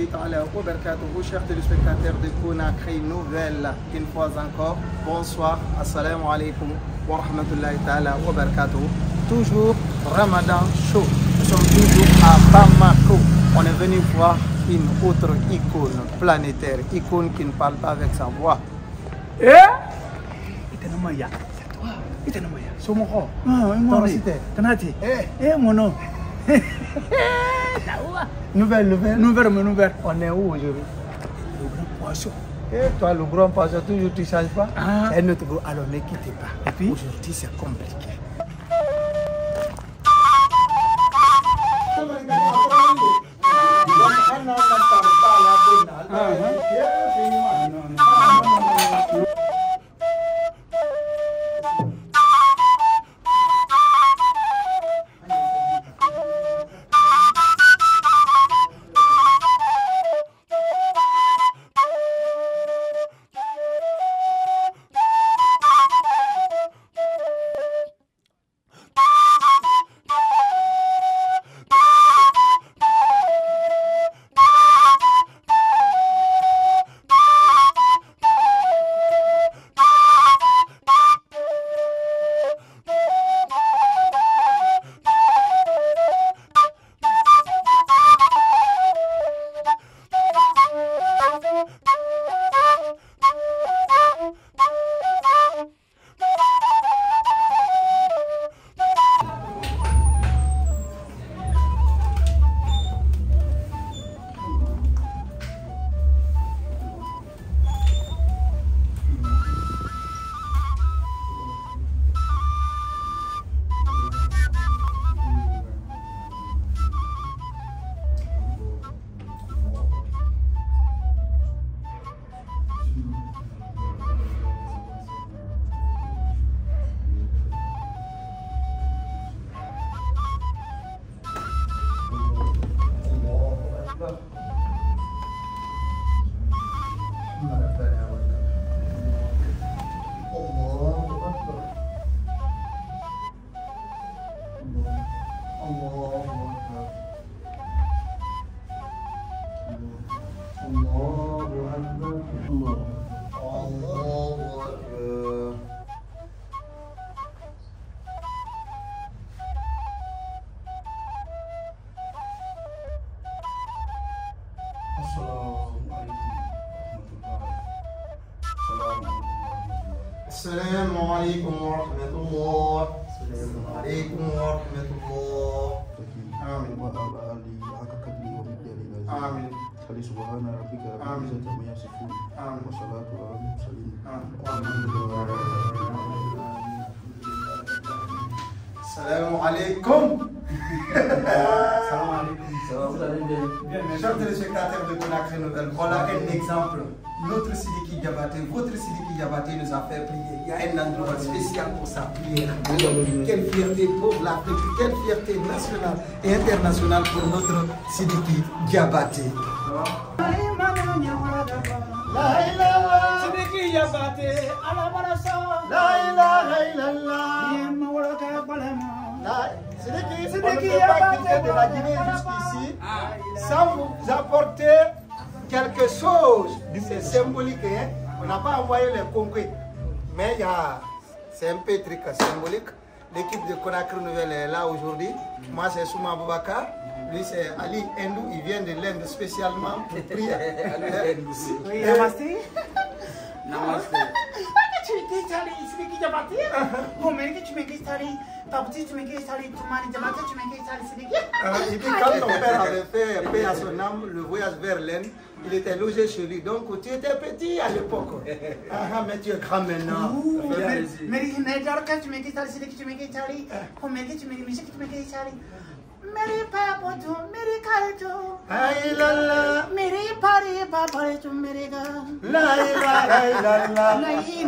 rahmatullahi ta'ala wa barakatuhu, chers téléspectateurs de Conakry Nouvelle, une fois encore, bonsoir, assalamu alaikum wa rahmatullahi ta'ala wa barakatuhu. Toujours Ramadan Show, nous sommes toujours à Bamako. On est venu voir une autre icône planétaire, icône qui ne parle pas avec sa voix. Eh? Itenamaya, c'est toi. Itenamaya. Somoho. Ton cité. Tanati. Eh, mon nom. Nouvelle. On est où aujourd'hui? Le grand poisson. Et toi, le grand poisson, toujours tu ne changes pas? Et notre gros, alors ne quittez pas. Et puis? Aujourd'hui, c'est compliqué. السلام عليكم ورحمة الله. السلام عليكم ورحمة الله. آمين. آمين. سبحان ربك رب العزة عما يصفون والصلاة على المرسلين. السلام عليكم. Chers téléspectateurs de Conakry Nouvelle, voilà un exemple. Notre Sidiki Diabaté, votre Sidiki Diabaté nous a fait prier. Il y a un endroit spécial pour sa prière. Quelle fierté pour l'Afrique, quelle fierté nationale et internationale pour notre Sidiki Diabaté. Sidiki Diabaté, Alabarasa. La ilaha illallah. On ne peut pas quitter de la Guinée jusqu'ici sans vous apporter quelque chose. C'est symbolique, hein? On n'a pas envoyé les concrets. Mais c'est un peu truc symbolique. L'équipe de Conakry Nouvelle est là aujourd'hui. Moi, c'est Souma Boubacar. Lui, c'est Ali Endou. Il vient de l'Inde spécialement pour prier. Oui, Namaste. Namaste. Tu es allé Sidiki Diabaté? Comment tu m'es allé? Tu m'es allé, tu m'as dit, tu m'es allé Sidiki? Et puis quand ton père avait fait paix à son âme, le voyage vers l'Inde, il était logé chez lui. Donc tu étais petit à l'époque. Mais tu es grand maintenant. Mais tu m'es allé Sidiki, tu m'es allé. Comment tu m'es allé? मेरे पापा तो मेरे घर तो मेरे पारे पापा तो मेरे घर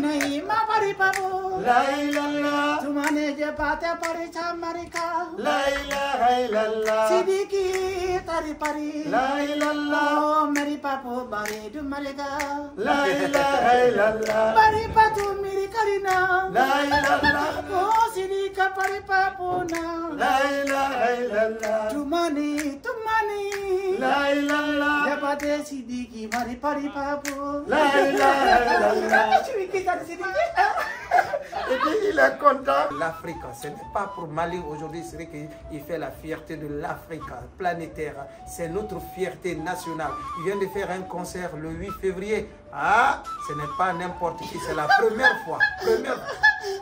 नहीं माँ पारे पापो तुम्हारे जब बातें पड़े छा मेरे का सिद्दीकी तारी पारी मेरे पापो बारे तो मेरे का बारे पापो मेरी करीना ओ Siddiqa pari papuna. La ilaha illallah. Tumani, tumani. La ilaha. Jabate Sidiki, mari pari papu. La ilaha illallah. Je vais quitter Sidiki. Et puis il est content. L'Afrique, ce n'est pas pour Mali aujourd'hui, c'est vrai qu'il fait la fierté de l'Afrique planétaire. C'est notre fierté nationale. Il vient de faire un concert le 8 février. Ah, ce n'est pas n'importe qui, c'est la première fois. Première fois.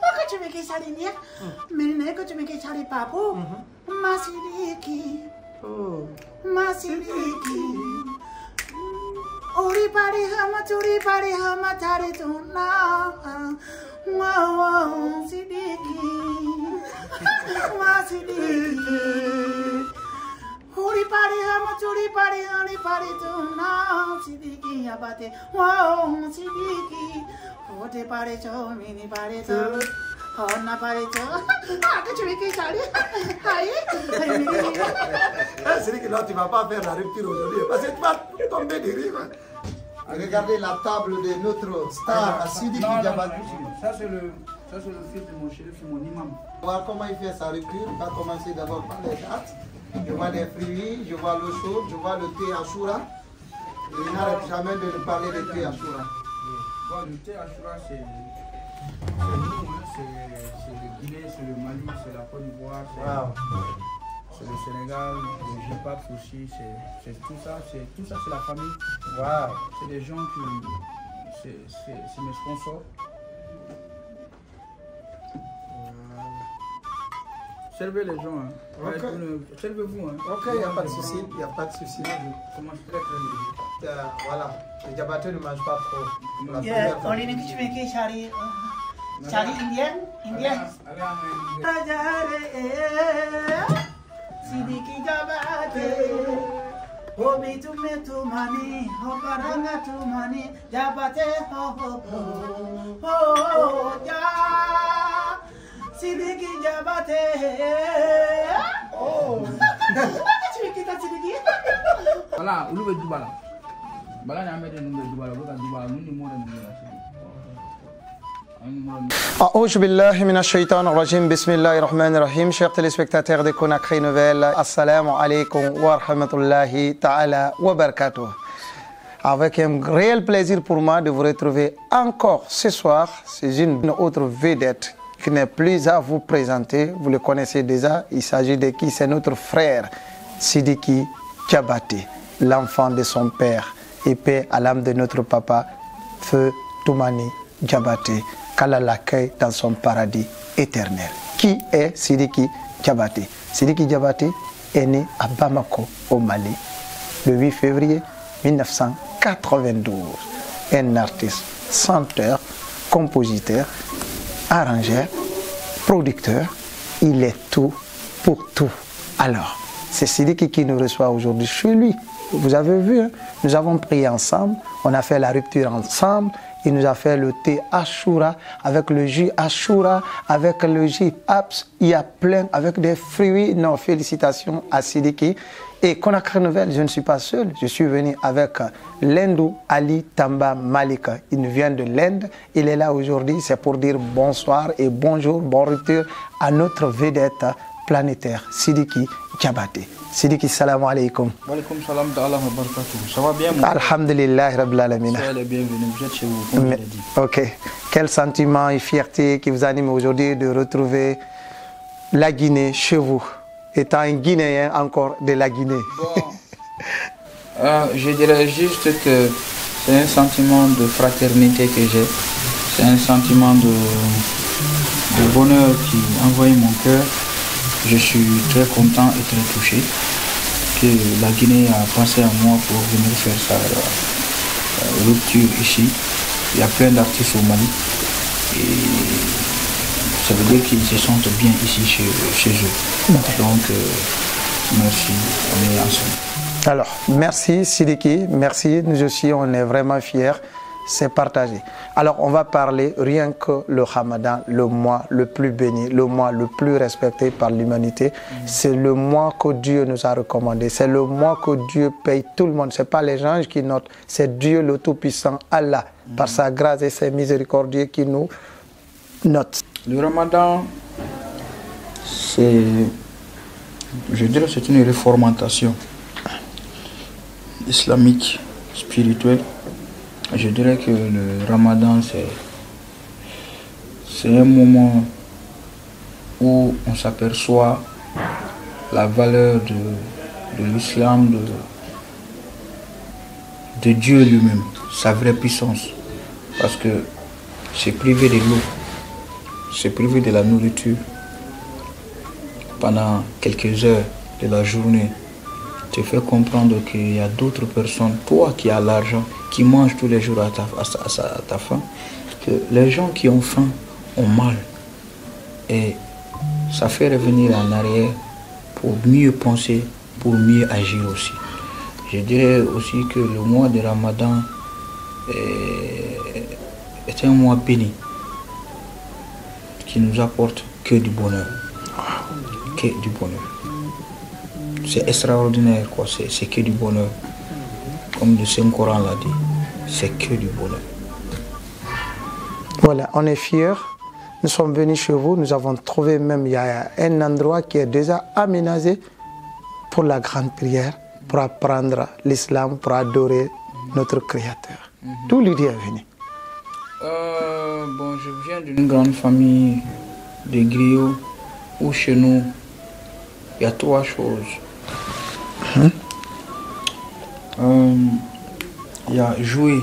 Pourquoi tu me quittes ça, Linia? Mais n'est que tu me quittes ça, les papous. Ma Sidiki. Ma Sidiki. Uri pari hama tari tuna. Wow, Sidiki. Ma Sidiki. Uri pari tuna. Sidiki abate. Wow, Sidiki. Ote pare cho, mini pare cho. Honna pare cho. Ah, que tu veux qu'il s'arrête? Aïe. C'est vrai que là tu ne vas pas faire la rupture aujourd'hui parce que tu vas tomber de rire. Regardez la table de notre star Sidiki Diabaté. Ça c'est le fils de mon chérif, mon imam. On va voir comment il fait sa rupture. On va commencer d'abord par les dates. Je vois des fruits, je vois l'eau chaude, je vois le thé Ashura. Il n'arrête jamais de nous parler de thé Ashura. Bon, le thé Ashura c'est nous, hein, c'est le Guinée, c'est le Mali, c'est la Côte d'Ivoire, c'est le Sénégal, le J-Paps aussi, c'est tout ça, c'est la famille. Wow. C'est des gens qui, c'est mes sponsors. Servez les gens, hein. Okay. Servez-vous. Hein. Ok, il n'y a pas de souci, il n'y a pas de souci. Ça mange très léger. Voilà, les Diabaté ne mangent pas trop. La Yeah, première fois. only make you make it shari. Shari Indian. Rajare, Sidiki Jabate. Hobi tume tumani, hoparanga tumani, Jabate ho ho ho ho ja. Sidiki Jabate. Oh. Tu veux quitter Sidiki? Voilà, où le Dubala. Bala n'a pas de nom de Dubala, nous nous mourons de A'oudj billahi minash shaitanir rajim. Bismillahir rahmanir rahim. Chers téléspectateurs de Conakry Nouvelle, assalamu alaikum wa rahmatullahi ta'ala wa barakatuh. Avec un réel plaisir pour moi de vous retrouver encore ce soir. C'est une autre vedette qui n'est plus à vous présenter. Vous le connaissez déjà. Il s'agit de qui? C'est notre frère Sidiki Diabaté, l'enfant de son père. Et paix à l'âme de notre papa, Feu Toumani Diabaté, qu'Allah l'accueille dans son paradis éternel. Qui est Sidiki Diabaté? Sidiki Diabaté est né à Bamako, au Mali, le 8 février 1992. Un artiste, chanteur, compositeur, arrangeur, producteur, il est tout pour tout. Alors, c'est Sidiki qui nous reçoit aujourd'hui chez lui. Vous avez vu, hein? Nous avons prié ensemble, on a fait la rupture ensemble, il nous a fait le thé Ashura, avec le jus Ashura, avec le jus Apps, il y a plein, avec des fruits. Non, félicitations à Sidiki. Et Conakry Nouvelle, je ne suis pas seul, je suis venu avec l'Indou Ali Tamba Malika. Il vient de l'Inde, il est là aujourd'hui, c'est pour dire bonsoir et bonjour, bonne rupture à notre vedette planétaire, Sidiki Diabaté. Sidiki, salam alaikum. Wa alaikum salam ta'ala wa barakatuh. Ça va bien, mon Alhamdulillah, Rabbil Alamin. Soyez les bienvenus, vous êtes chez vous, comme je l'ai dit. Ok. Quel sentiment et fierté qui vous anime aujourd'hui de retrouver la Guinée chez vous, étant un Guinéen encore de la Guinée? Bon, je dirais juste que c'est un sentiment de fraternité que j'ai. C'est un sentiment de bonheur qui envoie mon cœur. Je suis très content et très touché que la Guinée a pensé à moi pour venir faire sa rupture ici. Il y a plein d'artistes au Mali et ça veut dire qu'ils se sentent bien ici chez eux. Donc, merci, on est ensemble. Alors, merci Sidiki, merci, nous aussi on est vraiment fiers, c'est partagé. Alors on va parler rien que le Ramadan, le mois le plus béni, le mois le plus respecté par l'humanité. C'est le mois que Dieu nous a recommandé, c'est le mois que Dieu paye tout le monde. Ce n'est pas les anges qui notent, c'est Dieu le Tout-Puissant, Allah, par sa grâce et ses miséricordieux qui nous note. Le Ramadan, je dirais que c'est une réformatation islamique, spirituelle. Je dirais que le Ramadan, c'est un moment où on s'aperçoit la valeur de l'islam, de Dieu lui-même, sa vraie puissance. Parce que c'est privé de l'eau, c'est privé de la nourriture pendant quelques heures de la journée. Te fait comprendre qu'il y a d'autres personnes, toi qui as l'argent, qui mangent tous les jours à ta faim, que les gens qui ont faim ont mal. Et ça fait revenir en arrière pour mieux penser, pour mieux agir aussi. Je dirais aussi que le mois de Ramadan est un mois béni qui nous apporte que du bonheur. Que du bonheur. C'est extraordinaire, quoi. C'est que du bonheur. Comme le Saint-Coran l'a dit, c'est que du bonheur. Voilà, on est fiers. Nous sommes venus chez vous, nous avons trouvé même, il y a un endroit qui est déjà aménagé pour la grande prière, pour apprendre l'islam, pour adorer notre Créateur. D'où l'idée est venue? Bon, je viens d'une grande famille de griots où chez nous, il y a trois choses. Il y a jouer,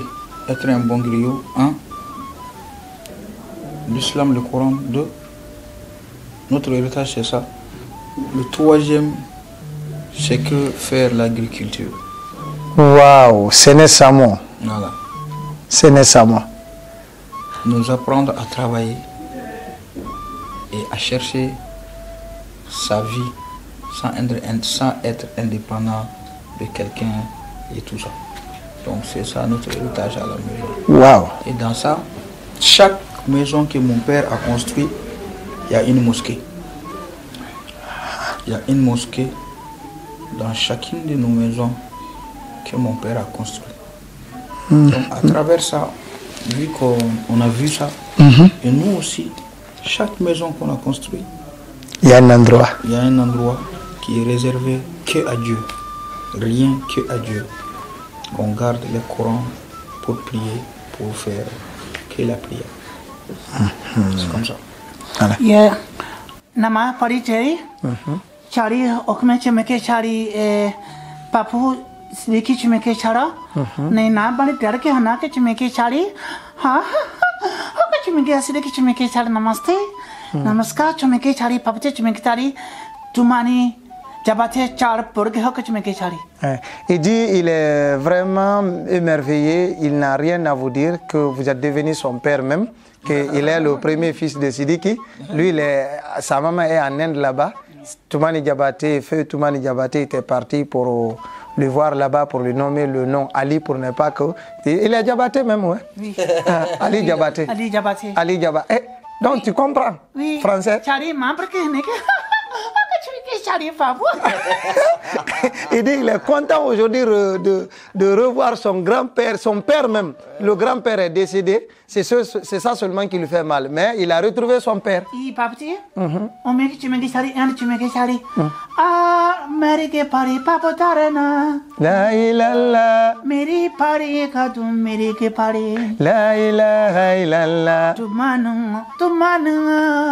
être un bon griot, un. L'islam, le Coran, deux. Notre héritage, c'est ça. Le troisième, c'est que faire l'agriculture. Waouh, c'est nécessairement. Voilà. C'est nécessairement. Nous apprendre à travailler et à chercher sa vie sans être indépendant de quelqu'un et tout ça. Donc c'est ça notre héritage à la maison. Waouh. Et dans ça, chaque maison que mon père a construite, il y a une mosquée. Il y a une mosquée dans chacune de nos maisons que mon père a construite. Donc à travers ça, vu qu'on a vu ça, et nous aussi, chaque maison qu'on a construite, il y a un endroit. Il y a un endroit qui est réservé que à Dieu. Rien que à Dieu. On garde le Coran pour prier, pour faire que la prière. C'est comme ça. Voilà. Yeah. Nama Parichari. Chari Okme Chimeke Chari Papu Sidiki Chimeke Chara. Naina Bali Derke Hanaka Chimeke Chari. Ha ha Chimeke Sidiki Chimeke Chari Namaste. Namaskar Chimeke Chari Papu Chimeke Chari. Tumani Jabate Char Purge Hoka Chimeke Chari. Il dit il est vraiment émerveillé, il n'a rien à vous dire, que vous êtes devenu son père même, qu'il est le premier fils de Sidiki. Lui, sa maman est en Inde là-bas. Toumani Diabaté, feu Toumani Diabaté était parti pour le voir là-bas, pour lui nommer le nom Ali, pour ne pas que... Il est Diabaté même, ouais. Oui. Ali Diabaté. Ali Diabaté. Ali Diabaté. Donc tu comprends? Oui. Français? Chari, membre que Il dit il est content aujourd'hui de revoir son grand-père, son père même. Le grand-père est décédé, c'est ça seulement qui lui fait mal. Mais il a retrouvé son père. La ilaha Meri pari ka tu meri ke pari. La ilaha illallah. Tumanu.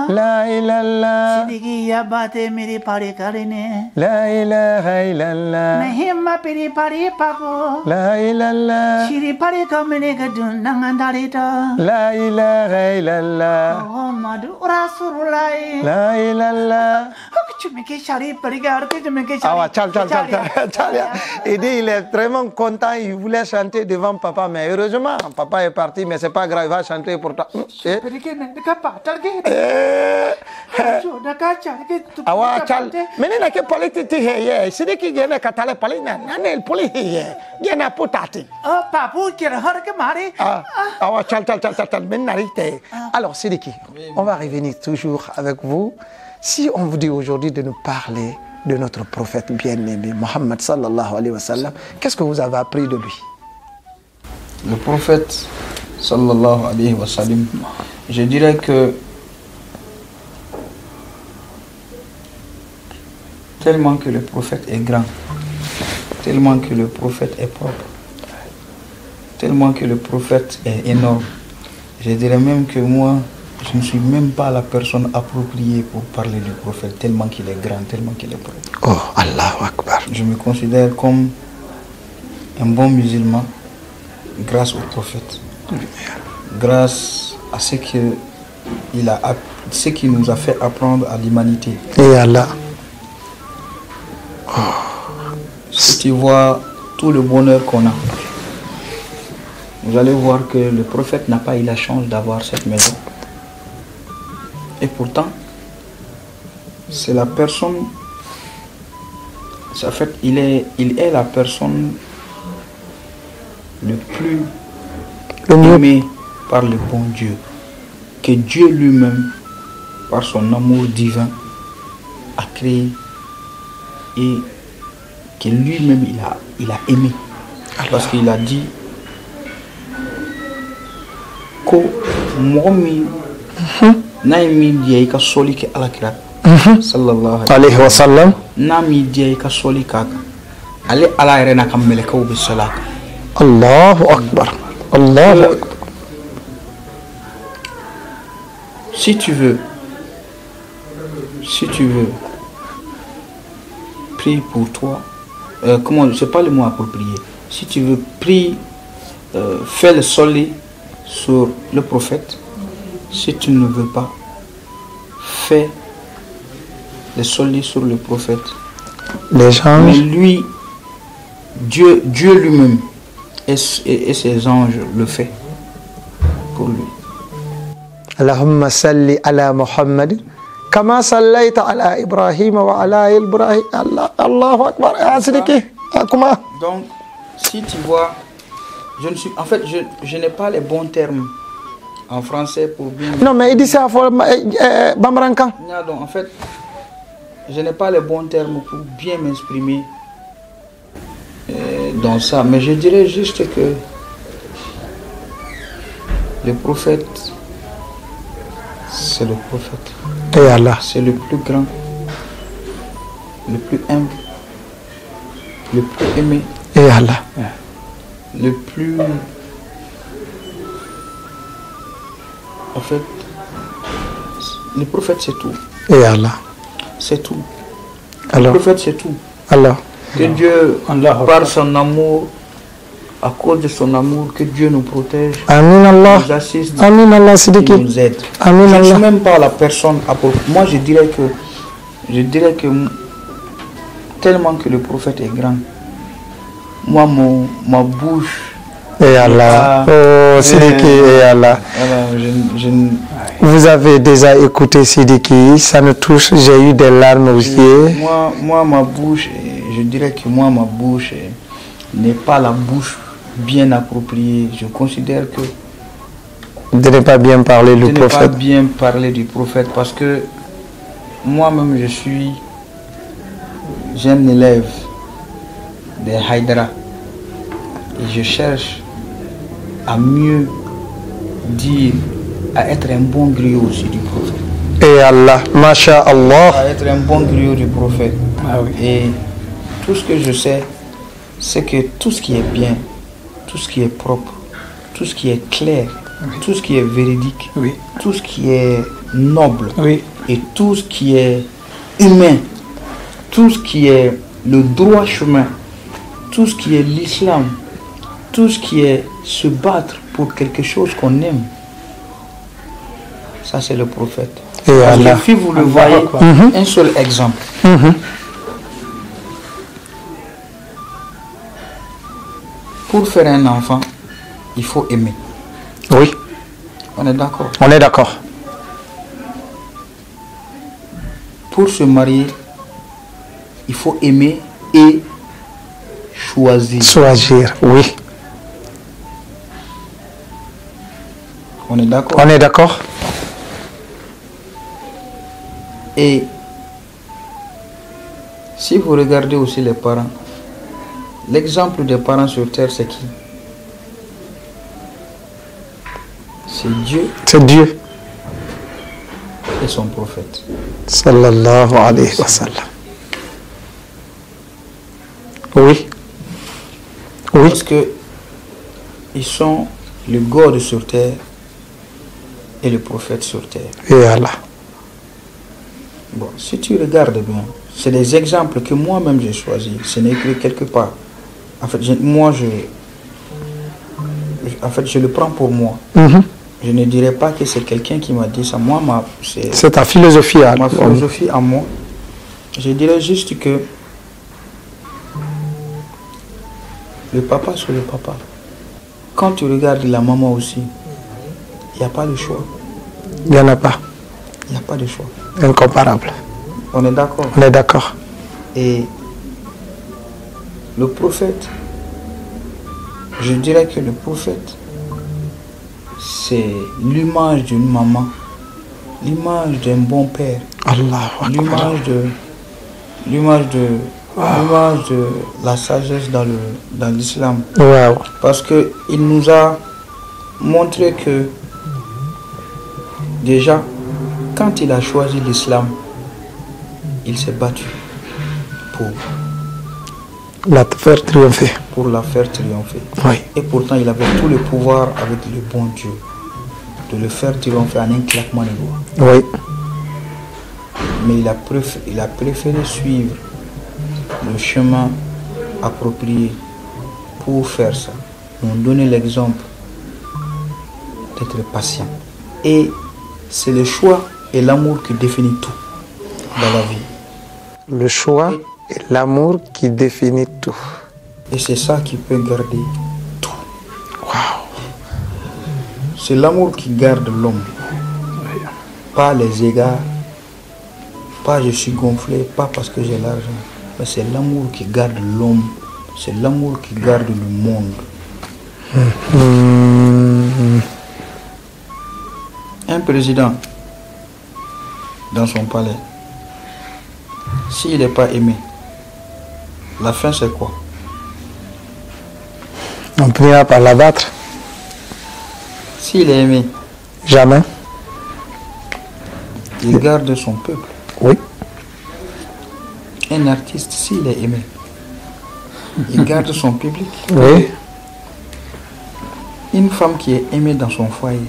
La ilaha. Sidiki ya bate meri pari karine. La ilaha illallah. Nehima peri pari papo. La ilaha. Shiri pari ka meri ka dun nangandarita. La ilaha illallah. Oh madu rasulullah. La ilaha. Chumeke chari pari ka arke chumeke chari. Ah ouais, tchal. Il dit il est vraiment content, il voulait chanter devant papa, mais heureusement, papa est parti, mais c'est pas grave, il va chanter pour toi. Ah ouais, tchal. Mais il n'a que politique, c'est dit qu'il y a un catalan politique, il y a un politique, il y a un potati. Ah, papa, qui est là, que Marie. Ah ouais, tchal. Alors, Sidiki, on va revenir toujours avec vous. Si on vous dit aujourd'hui de nous parler de notre prophète bien-aimé, Mohammed sallallahu alayhi wa sallam, qu'est-ce que vous avez appris de lui? Le prophète sallallahu alayhi wa sallam, je dirais que tellement que le prophète est grand, tellement que le prophète est propre, tellement que le prophète est énorme. Je dirais même que moi, je ne suis même pas la personne appropriée pour parler du prophète, tellement qu'il est grand, tellement qu'il est propre. Oh, Allahu Akbar. Je me considère comme un bon musulman grâce au prophète, grâce à ce qu'il nous a fait apprendre à l'humanité. Et Allah. Si tu vois tout le bonheur qu'on a, vous allez voir que le prophète n'a pas eu la chance d'avoir cette maison. Et pourtant, c'est la personne, en fait, il est la personne le plus aimé par le bon Dieu. Que Dieu lui-même, par son amour divin, a créé et que lui-même il a aimé. Parce qu'il a dit que Mohamed n'a mis dit que soli que alakira sallallahu alayhi wa sallam n'a mis dit que soli kaka ale ala rena kam meleka bi salaka. Allahu Akbar. Allahu Akbar. Si tu veux prie pour toi, comment, c'est pas le mot approprié. Si tu veux prie, fais le soli sur le prophète. Si tu ne veux pas, fais le soli sur le prophète. Les anges. Mais lui, Dieu lui-même et ses anges le fait pour lui. Allahumma salli ala Muhammad kama sallaita ala Ibrahim wa ala Ibrahim. Allahu Akbar. Donc, si tu vois, je n'ai pas les bons termes en français pour bien... Non, mais il dit ça pour Bamrankan. Non, donc, en fait, je n'ai pas les bons termes pour bien m'exprimer dans ça. Mais je dirais juste que le prophète, c'est le prophète. Et Allah. C'est le plus grand, le plus humble, le plus aimé. Et Allah. Le plus... En fait, le prophète c'est tout. Et Allah. C'est tout. Alors. Le prophète c'est tout. Allah. Que Dieu, par son amour, à cause de son amour, que Dieu nous protège, Amin Allah. nous assiste, Amin Allah Siddiqui. nous aide. Amin Je ne suis Allah. même pas la personne appropriée. Moi je dirais que tellement que le prophète est grand, moi ma bouche... Et Allah. Oh Siddiqui, et Allah. Vous avez déjà écouté Siddiqui, ça nous touche, j'ai eu des larmes aux yeux. Moi ma bouche, je dirais que moi ma bouche n'est pas la bouche bien appropriée. Je considère que de ne pas bien parler du prophète. De ne pas bien parler du prophète parce que moi-même j'ai un élève de Haïdara et je cherche à mieux dire, à être un bon griot aussi du prophète. Et Allah, masha'Allah. À être un bon griot du prophète. Ah oui. Et tout ce que je sais, c'est que tout ce qui est bien, tout ce qui est propre, tout ce qui est clair, tout ce qui est véridique, tout ce qui est noble, et tout ce qui est humain, tout ce qui est le droit chemin, tout ce qui est l'islam, tout ce qui est se battre pour quelque chose qu'on aime, ça c'est le prophète. Et Allah. Si vous le voyez, un seul exemple. Pour faire un enfant, il faut aimer. Oui. On est d'accord. On est d'accord. Pour se marier, il faut aimer et choisir. Choisir, oui. On est d'accord. On est d'accord. Et si vous regardez aussi les parents, l'exemple des parents sur terre, c'est qui? C'est Dieu. C'est Dieu. Et son prophète. Sallallahu alayhi wa sallam. Oui. Oui. Parce que ils sont le God sur terre et le prophète sur terre. Et Allah. Bon, si tu regardes bien, c'est des exemples que moi-même j'ai choisis. Ce n'est écrit quelque part. En fait, je le prends pour moi. Je ne dirais pas que c'est quelqu'un qui m'a dit ça. Moi, c'est ta philosophie. Ma philosophie à moi. Je dirais juste que le papa sur le papa. Quand tu regardes la maman aussi, il n'y a pas de choix. Il n'y en a pas. Il n'y a pas de choix. Incomparable. On est d'accord? On est d'accord. Et le prophète, je dirais que le prophète, c'est l'image d'une maman, l'image d'un bon père, l'image de la sagesse dans l'islam. Wow. Parce qu'il nous a montré que déjà, quand il a choisi l'islam, il s'est battu pour la faire triompher. Pour la faire triompher. Oui. Et pourtant, il avait tout le pouvoir avec le bon Dieu de le faire triompher en un claquement de doigts. Oui. Mais il a préféré suivre le chemin approprié pour faire ça. Nous donner l'exemple d'être patient. Et c'est le choix et l'amour qui définit tout dans la vie. Le choix et l'amour qui définit tout. Et c'est ça qui peut garder tout. Wow. C'est l'amour qui garde l'homme. Pas les égards, pas je suis gonflé, pas parce que j'ai l'argent. Mais c'est l'amour qui garde l'homme. C'est l'amour qui garde le monde. Un président, dans son palais, s'il n'est pas aimé, la fin c'est quoi? On finira par l'abattre. S'il est aimé, jamais. Il garde son peuple. Oui. Un artiste, s'il est aimé, il garde son public. Oui. Une femme qui est aimée dans son foyer.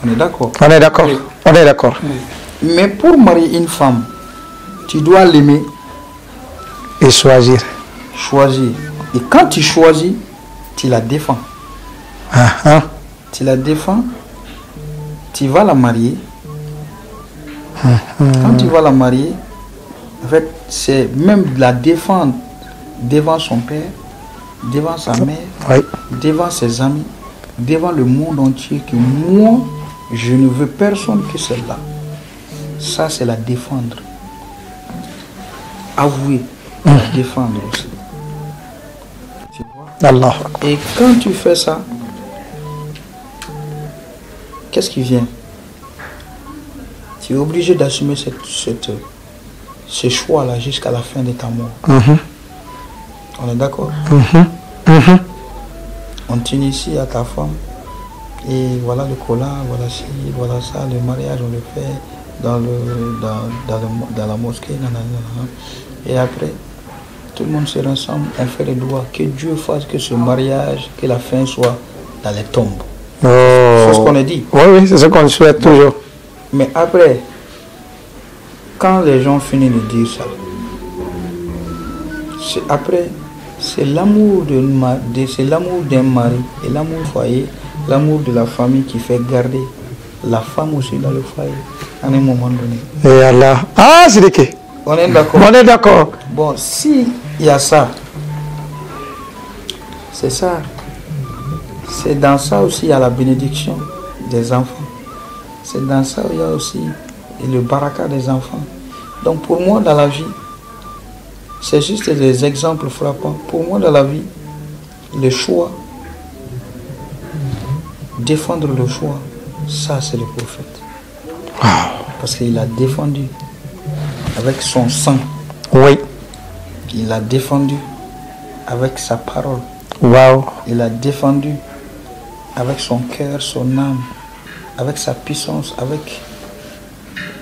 On est d'accord? On est d'accord. Oui. On est d'accord. Oui. Mais pour marier une femme, tu dois l'aimer. Et choisir. Choisir. Et quand tu choisis, tu la défends. Tu la défends, tu vas la marier. Quand tu vas la marier, en fait, c'est même la défendre devant son père, devant sa mère, oui, devant ses amis, devant le monde entier, que moi, je ne veux personne que celle-là. Ça, c'est la défendre. Avouer, la défendre aussi. Tu vois? Allah. Et quand tu fais ça, qu'est-ce qui vient? Tu es obligé d'assumer ce choix-là jusqu'à la fin de ta mort. On est d'accord? On t'initie à ta femme et voilà le collat, voilà ci, voilà ça, le mariage on le fait dans la mosquée, et après tout le monde se rassemble, on fait les doigts, que Dieu fasse que ce mariage, que la fin soit dans les tombes. C'est ce qu'on a dit. Oui, oui, c'est ce qu'on souhaite toujours. Mais après, quand les gens finissent de dire ça, c'est l'amour d'un mari et l'amour du foyer, l'amour de la famille qui fait garder la femme aussi dans le foyer à un moment donné. Et Allah. Ah, c'est de on est d'accord. On est d'accord. Bon, si il y a ça, c'est ça. C'est dans ça aussi il y a la bénédiction des enfants. C'est dans ça il y a aussi le baraka des enfants. Donc pour moi dans la vie, c'est juste des exemples frappants. Pour moi dans la vie, le choix, défendre le choix, ça c'est le prophète. Wow. Parce qu'il a défendu avec son sang. Oui. Il a défendu avec sa parole. Wow. Il a défendu avec son cœur, son âme, avec sa puissance, avec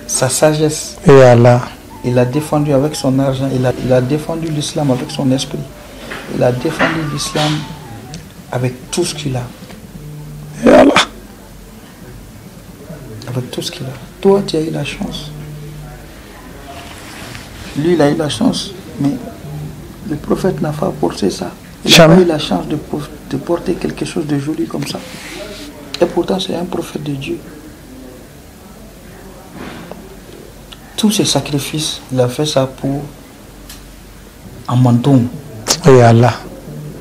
sa sagesse. Et Allah. Il a défendu avec son argent, il a défendu l'islam avec son esprit. Il a défendu l'islam avec tout ce qu'il a. Et Allah. Avec tout ce qu'il a. Toi, tu as eu la chance. Lui, il a eu la chance, mais le prophète n'a pas porté ça. Il n'a pas eu la chance de porter quelque chose de joli comme ça. Et pourtant, c'est un prophète de Dieu. Tous ces sacrifices, il a fait ça pour un manteau. Et Allah.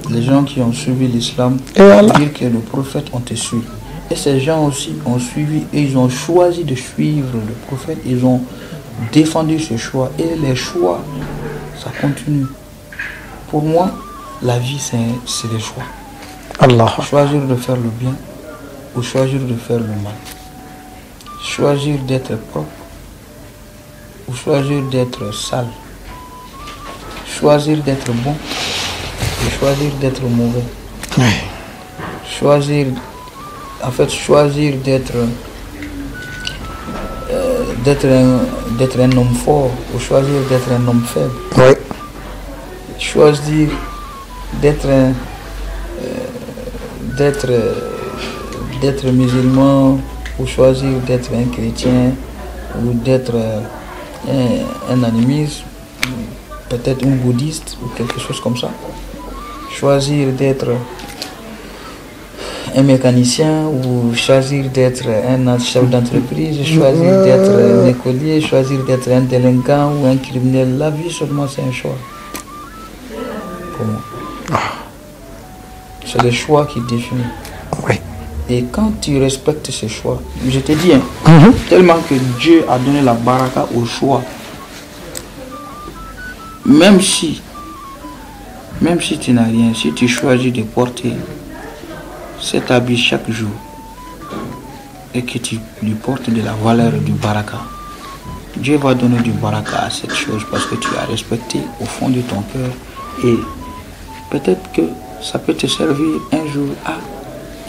Les gens qui ont suivi l'islam dire que le prophète ont été suivis. Et ces gens aussi ont suivi et ils ont choisi de suivre le prophète. Ils ont défendu ce choix. Et les choix, ça continue. Pour moi, la vie, c'est les choix. Allah. Choisir de faire le bien ou choisir de faire le mal. Choisir d'être propre ou choisir d'être sale. Choisir d'être bon ou choisir d'être mauvais. Oui. Choisir d'être un homme fort ou choisir d'être un homme faible. Oui. Choisir d'être musulman ou choisir d'être un chrétien ou d'être un animiste, peut-être un bouddhiste ou quelque chose comme ça. Choisir d'être un mécanicien ou choisir d'être un chef d'entreprise, choisir d'être un écolier, choisir d'être un délinquant ou un criminel. La vie seulement c'est un choix. Pour moi. C'est le choix qui définit. Oui. Et quand tu respectes ce choix, je te dis, tellement que Dieu a donné la baraka au choix. Même si tu n'as rien, si tu choisis de porter cet habit chaque jour et que tu lui portes de la valeur du baraka, Dieu va donner du baraka à cette chose parce que tu as respecté au fond de ton cœur. Et peut-être que ça peut te servir un jour.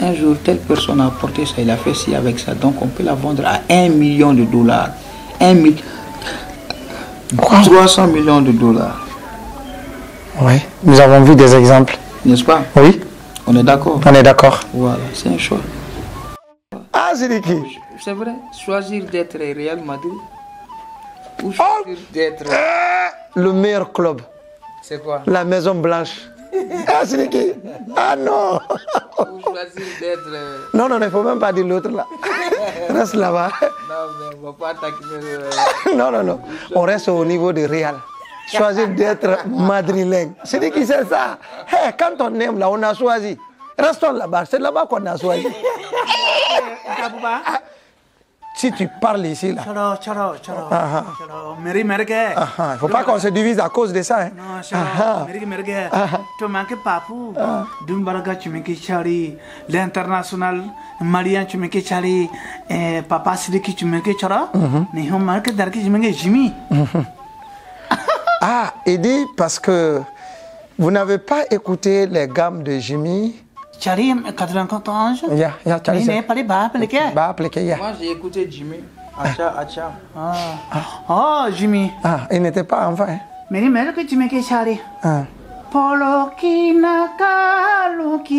Un jour, telle personne a porté ça, il a fait ci avec ça. Donc on peut la vendre à $1 million. 300 millions de dollars. Oui, nous avons vu des exemples. N'est-ce pas? Oui. On est d'accord? On est d'accord. Voilà, c'est un choix. Ah, Sidiki. C'est vrai, choisir d'être Real Madrid ou choisir d'être... Le meilleur club. C'est quoi? La Maison Blanche. Ah, Sidiki. Ah non. Ou choisir d'être... Non, il ne faut même pas dire l'autre là. Reste là-bas. Non, mais on ne va pas attaquer... Non. On reste au niveau de Real. Choisir d'être madrilène. C'est qui c'est ça? Hey, quand on aime là, on a choisi. Restons là-bas. C'est là-bas qu'on a choisi. Si tu parles ici là. Chalo. Meri merge. Il ne faut pas qu'on se divise à cause de ça. Hein. Non, chalo. Merge. Tu manques papou. Dumbaraga tu me chari. L'international malien tu me chari. Papa Sidiki tu me chara. Nihon marque darki tu me Jimmy. Ah, il dit parce que vous n'avez pas écouté les gammes de Jimmy. Chari, 94 ans. Chari. Il n'est pas les bas appliqués. Moi j'ai écouté Jimmy. Acha. Oh, Jimmy. Ah, il n'était pas enfant. Hein. Meri mère que tu me chari. Poloki nakaluki.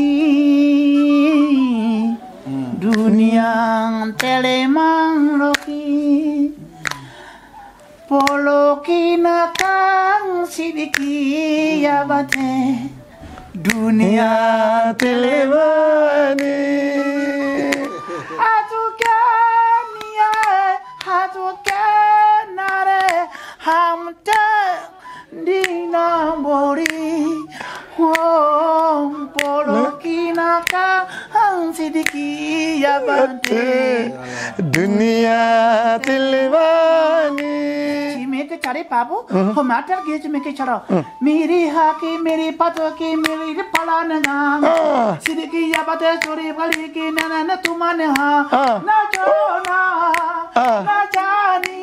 Dunia teleman loki. Poloki nakang sidiki yabate. Dunia Telemani. Hatukanare hamta dinambori. Poloki nakang sidiki yabate. Dunia Telemani. मेरे चारे पापू हो martyr gauge में के चढ़ो मेरी हाकी मेरी पतो की मेरी पलान गाम सिर की या बातें चोरी वाली की ना तुमने हाँ ना जोना ना जानी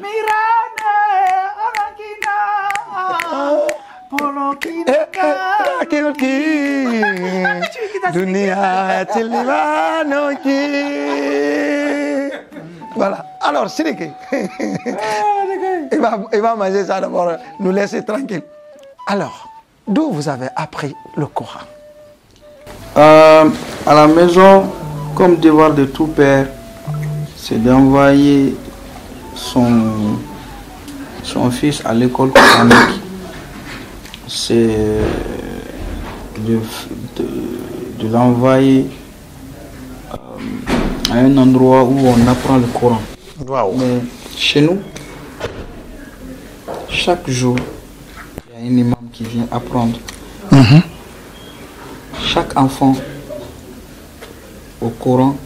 मेरा ने और की ना पोलो की ना दुनिया चिल्लानो की. Voilà. Alors, Sidiki, il va manger ça d'abord, nous laisser tranquille. Alors, d'où vous avez appris le Coran? À la maison, comme devoir de tout père, c'est d'envoyer son fils à l'école coranique. C'est de l'envoyer à un endroit où on apprend le Coran. Wow. Mais chez nous, chaque jour, il y a un imam qui vient apprendre. Chaque enfant au Coran,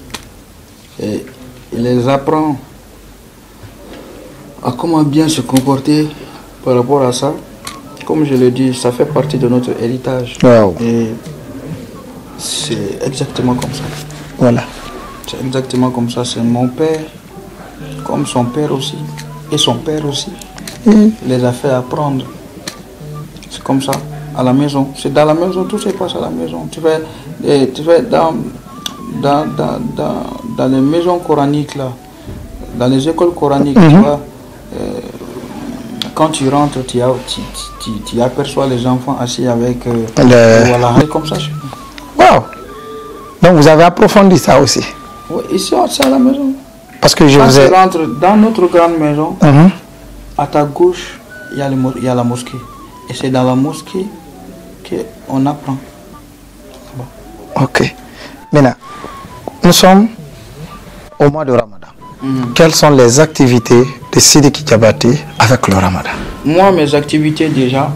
et il les apprend à comment bien se comporter par rapport à ça. Comme je le dis, ça fait partie de notre héritage. Wow. Et c'est exactement comme ça. Voilà. C'est exactement comme ça. C'est mon père, comme son père aussi, et son père aussi. Il les a fait apprendre. C'est comme ça, à la maison. C'est dans la maison, tout se passe à la maison. Tu vas dans les maisons coraniques, là, dans les écoles coraniques, tu vois, quand tu rentres, tu aperçois les enfants assis avec... Voilà, comme ça. Wow. Donc vous avez approfondi ça aussi? Oui, ici, c'est à la maison. Parce que quand tu rentres dans notre grande maison, à ta gauche, il y a la mosquée. Et c'est dans la mosquée qu'on apprend. Bon. Ok. Maintenant, nous sommes au mois de Ramadan. Quelles sont les activités de Sidiki Diabaté avec le Ramadan? Moi, mes activités déjà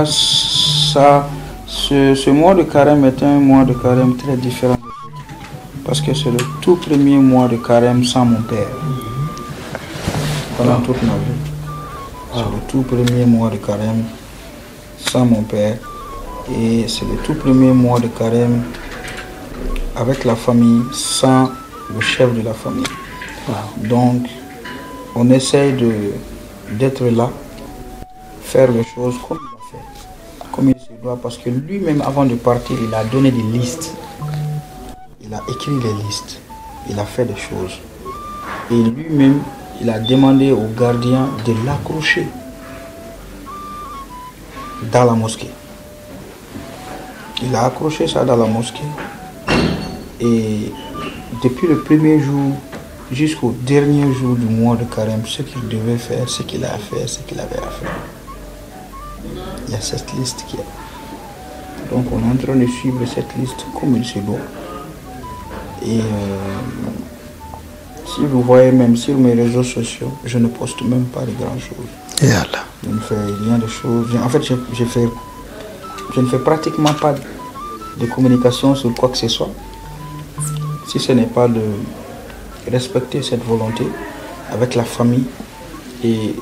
ça, ce mois de carême est un mois de carême très différent. Parce que c'est le tout premier mois de carême sans mon père. Pendant toute ma vie. C'est le tout premier mois de carême sans mon père. Et c'est le tout premier mois de carême avec la famille sans le chef de la famille. Donc, on essaye d'être là, faire les choses comme il a fait, comme il se doit, parce que lui-même, avant de partir, il a donné des listes. Il a écrit les listes, il a fait des choses. Et lui-même, il a demandé au gardien de l'accrocher dans la mosquée. Il a accroché ça dans la mosquée. Et depuis le premier jour jusqu'au dernier jour du mois de carême, ce qu'il devait faire, ce qu'il a fait, ce qu'il avait à faire. Il y a cette liste qui est. Donc on est en train de suivre cette liste comme il se doit. Et si vous voyez même sur mes réseaux sociaux, je ne poste même pas de grand chose. Yallah. Je ne fais rien de choses. En fait, je ne fais pratiquement pas de communication sur quoi que ce soit. Si ce n'est pas de respecter cette volonté avec la famille et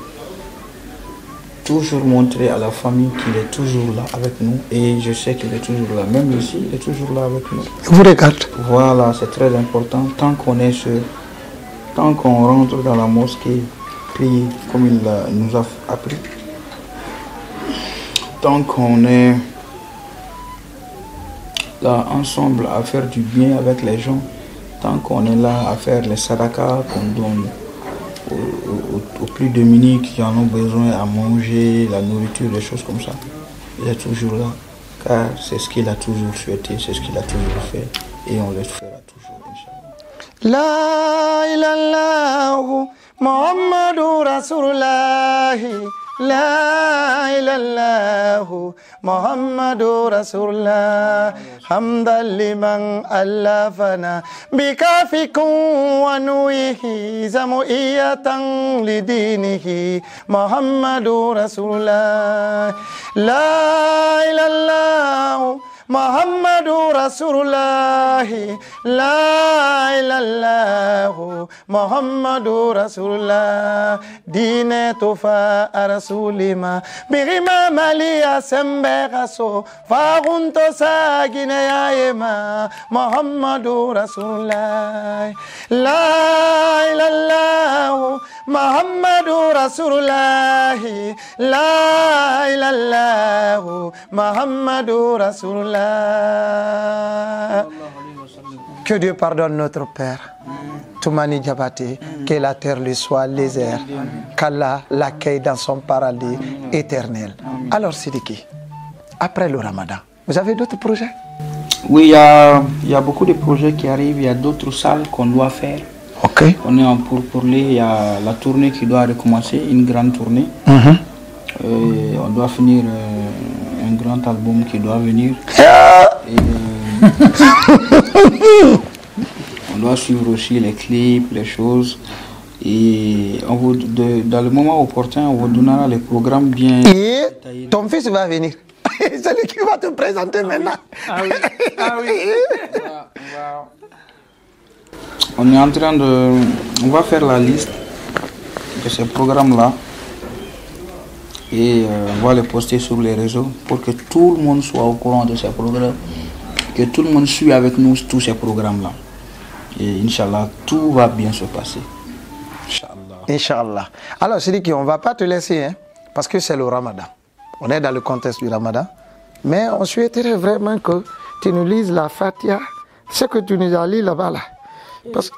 toujours montrer à la famille qu'il est toujours là avec nous. Et je sais qu'il est toujours là. Même ici, il est toujours là avec nous. Vous regarde. Voilà, c'est très important. Tant qu'on rentre dans la mosquée, prier comme il nous a appris. Tant qu'on est là ensemble à faire du bien avec les gens, tant qu'on est là à faire les sadakas qu'on donne aux plus démunis qui en ont besoin à manger, la nourriture, des choses comme ça. Il est toujours là, car c'est ce qu'il a toujours souhaité, c'est ce qu'il a toujours fait, et on le fera toujours, Inch'Allah. La ilaha Muhammadur Rasulullah. La ilaha Muhammadur Rasulullah. Hamdan liman allafana bikafikum wa nuihi zamu'iyatan lidinihi Muhammadur Rasulullah. La ilaha Muhammadur Rasulullah. La ilaha Muhammadur Rasulullah. Dine tofa arasulima birima malia semberaso farunto sagine yaema Muhammadur Rasulullah. La ilaha Muhammadur Rasulullah. La ilaha Muhammadur Rasulullah. Que Dieu pardonne notre Père. Toumani Diabaté, que la terre lui soit légère, qu'Allah l'accueille dans son paradis éternel. Alors Sidiki, après le Ramadan, vous avez d'autres projets? Oui, il y a beaucoup de projets qui arrivent, il y a d'autres salles qu'on doit faire. Ok. On est en pourparlers, il y a la tournée qui doit recommencer, une grande tournée. Et on doit finir un grand album qui doit venir. Et, on doit suivre aussi les clips, les choses. Et on vous, dans le moment opportun, on vous donnera les programmes bien. Et ton fils va venir. C'est lui qui va te présenter maintenant. Ah oui. Ah oui. On est en train de... On va faire la liste de ces programmes-là. Et on va les poster sur les réseaux pour que tout le monde soit au courant de ces programmes. Que tout le monde suit avec nous tous ces programmes-là. Et Inch'Allah, tout va bien se passer. Inch'Allah. Inch'Allah. Alors, Sidiki, on ne va pas te laisser, hein, parce que c'est le Ramadan. On est dans le contexte du Ramadan. Mais on souhaiterait vraiment que tu nous lises la Fatiha, ce que tu nous as lu là-bas. Là. Parce que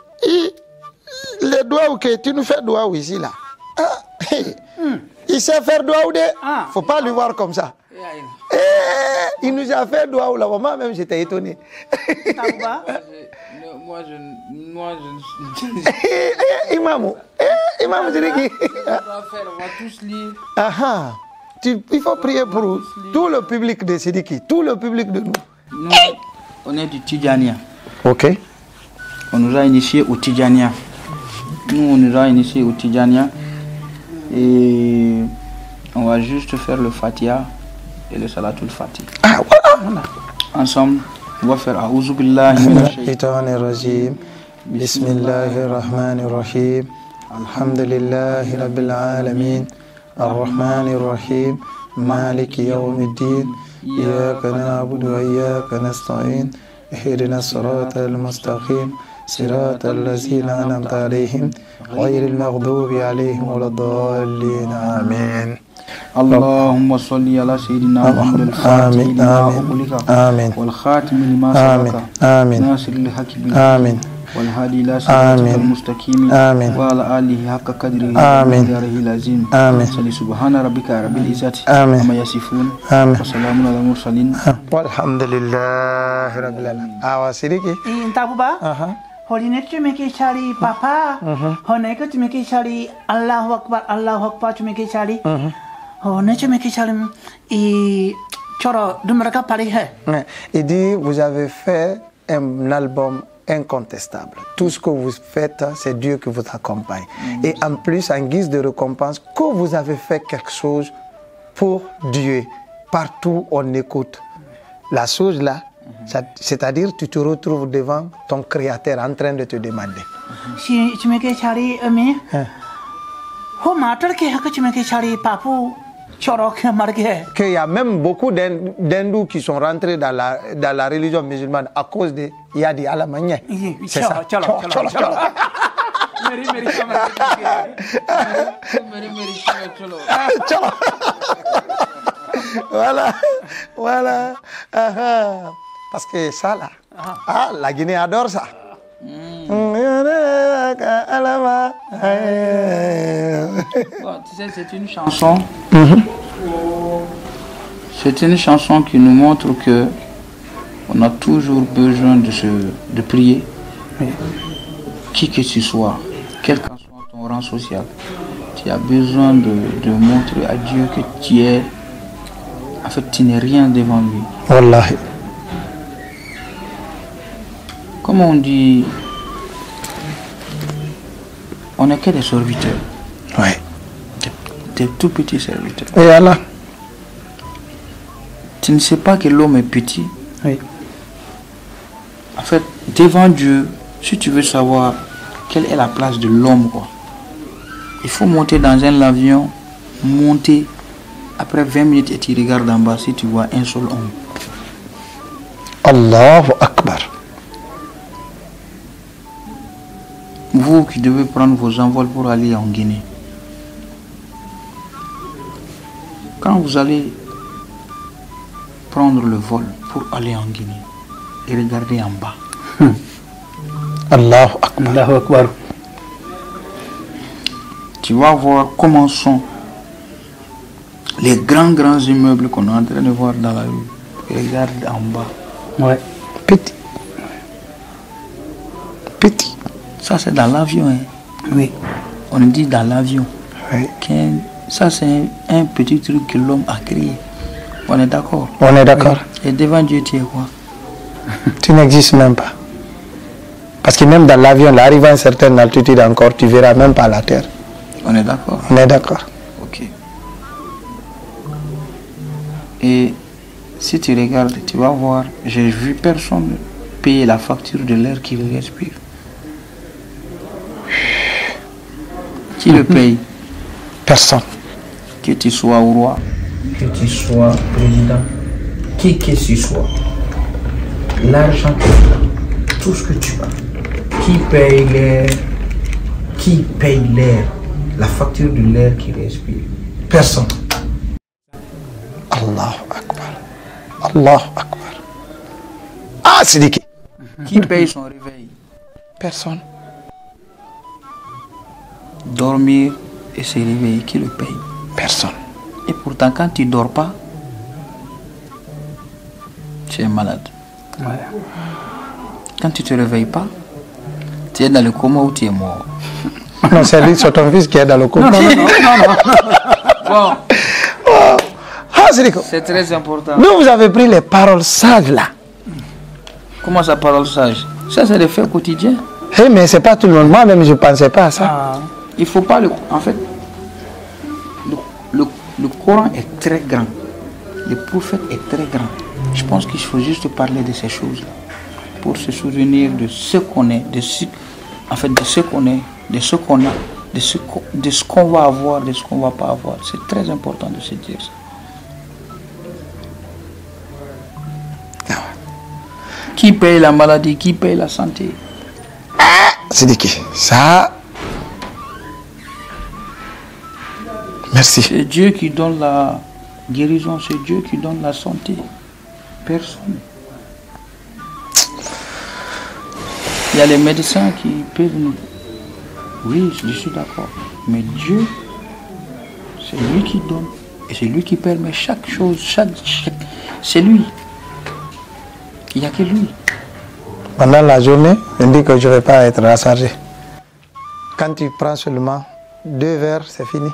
les doigts, ok, tu nous fais doigts ici, là. Ah, il sait faire doigts ou des. Il ne faut pas lui voir comme ça. Il nous a fait doigts là. Moi-même, j'étais étonné. Moi, Imamou. Imamou, Sidiki. On va tous lire. Il faut prier pour tout le public de Sidiki, tout le public de nous. Nous, on est du Tidjania. Ok. On nous a initiés au Tidjania. Nous, on nous a initiés au Tidjania. Et on va juste faire le Fatiha et le Salatul Fatih. Voilà. Ensemble, on va faire A'udhu billahi minash shaitanir rajim. Bismillahir rahmanir rahim. Alhamdulillahi rabbil alamin. الرحمن الرحيم مالك يوم الدين إياك نعبد وإياك نستعين اهدنا الصراط المستقيم صراط الذين أنعمت عليهم غير المغضوب عليهم ولا الضالين آمين. اللهم صل على سيدنا محمد الفاتح لما أغلق والخاتم لما سبق ناصر الحق بالحق والهادي إلى صراطك المستقيم وعلى آله حق قدره ومقداره العظيم. سبحان ربك رب العزة عما يصفون وسلام على المرسلين والحمد لله رب العالمين. Sidiki. Intabuba. Holinet cumeki cari papa. Honek cumeki cari Allahu Akbar cumeki cari. Honek cumeki cari i choro dumeraka pari hai. Il dit vous avez fait un album incontestable. Tout ce que vous faites, c'est Dieu qui vous accompagne. Et en plus, en guise de récompense, que vous avez fait quelque chose pour Dieu. Partout on écoute la chose là, c'est-à-dire tu te retrouves devant ton Créateur en train de te demander. Si tu me dis chari ami, ho matar ke hak tu me dis chari papu. Qu'il y a même beaucoup d'hindous qui sont rentrés dans la religion musulmane à cause de Yadi Alamanya. C'est ça. Voilà. Parce que ça là, la Guinée adore ça. Bon, tu sais, c'est une chanson. C'est une chanson qui nous montre que on a toujours besoin de prier. Qui que tu sois, quel que soit ton rang social, tu as besoin de montrer à Dieu que tu es. En fait, tu n'es rien devant lui. Wallahi. Comme on dit, on n'est que des serviteurs. Oui. Des tout petits serviteurs. Et Allah. Tu ne sais pas que l'homme est petit. Oui. En fait, devant Dieu, si tu veux savoir quelle est la place de l'homme, quoi, il faut monter dans un avion, monter, après 20 minutes et tu regardes en bas si tu vois un seul homme. Allahu Akbar. Vous qui devez prendre vos envols pour aller en Guinée, quand vous allez prendre le vol pour aller en Guinée et regarder en bas, Allahu Akbar. Allahu Akbar. Tu vas voir comment sont les grands immeubles qu'on est en train de voir dans la rue. Regarde en bas. Ouais. Petit. Petit. Ça, c'est dans l'avion. Hein. Oui. On dit dans l'avion. Oui. Ça, c'est un petit truc que l'homme a créé. On est d'accord? On est d'accord. Et devant Dieu, tu es quoi? Tu n'existes même pas. Parce que même dans l'avion, arrivé à une certaine altitude encore, tu ne verras même pas la terre. On est d'accord? On est d'accord. Ok. Et si tu regardes, tu vas voir, j'ai vu personne payer la facture de l'air qu'il respire. Qui le paye? Personne. Que tu sois roi, que tu sois président, qui que tu sois. L'argent que tu as, tout ce que tu as. Qui paye l'air? Qui paye l'air? La facture de l'air qu'il respire? Personne. Allahu Akbar. Allahu Akbar. Ah, c'est qui? Qui paye son réveil? Personne. Dormir et se réveiller, qui le paye? Personne. Et pourtant, quand tu ne dors pas, tu es malade. Ouais. Quand tu ne te réveilles pas, tu es dans le coma ou tu es mort. Non, c'est ton fils qui est dans le coma. Non. Bon. Oh. Ah, c'est très important. Nous, vous avez pris les paroles sages là. Comment ça, parole sage? Ça, c'est le fait quotidien. Hey, mais c'est pas tout le monde. Moi-même, je ne pensais pas à ça. Il faut pas le... En fait, le Coran est très grand. Le prophète est très grand. Je pense qu'il faut juste parler de ces choses-là pour se souvenir de ce qu'on est, de ce qu'on est, de ce qu'on a, de ce qu'on va avoir, de ce qu'on va pas avoir. C'est très important de se dire ça. Qui paye la maladie? Qui paye la santé? C'est de qui? Ça. Merci. C'est Dieu qui donne la guérison, c'est Dieu qui donne la santé. Personne. Il y a les médecins qui peuvent nous... Oui, je suis d'accord. Mais Dieu, c'est lui qui donne. Et c'est lui qui permet chaque chose, c'est lui. Il n'y a que lui. Pendant la journée, je me dis que je ne vais pas être rassasié. Quand tu prends seulement 2 verres, c'est fini.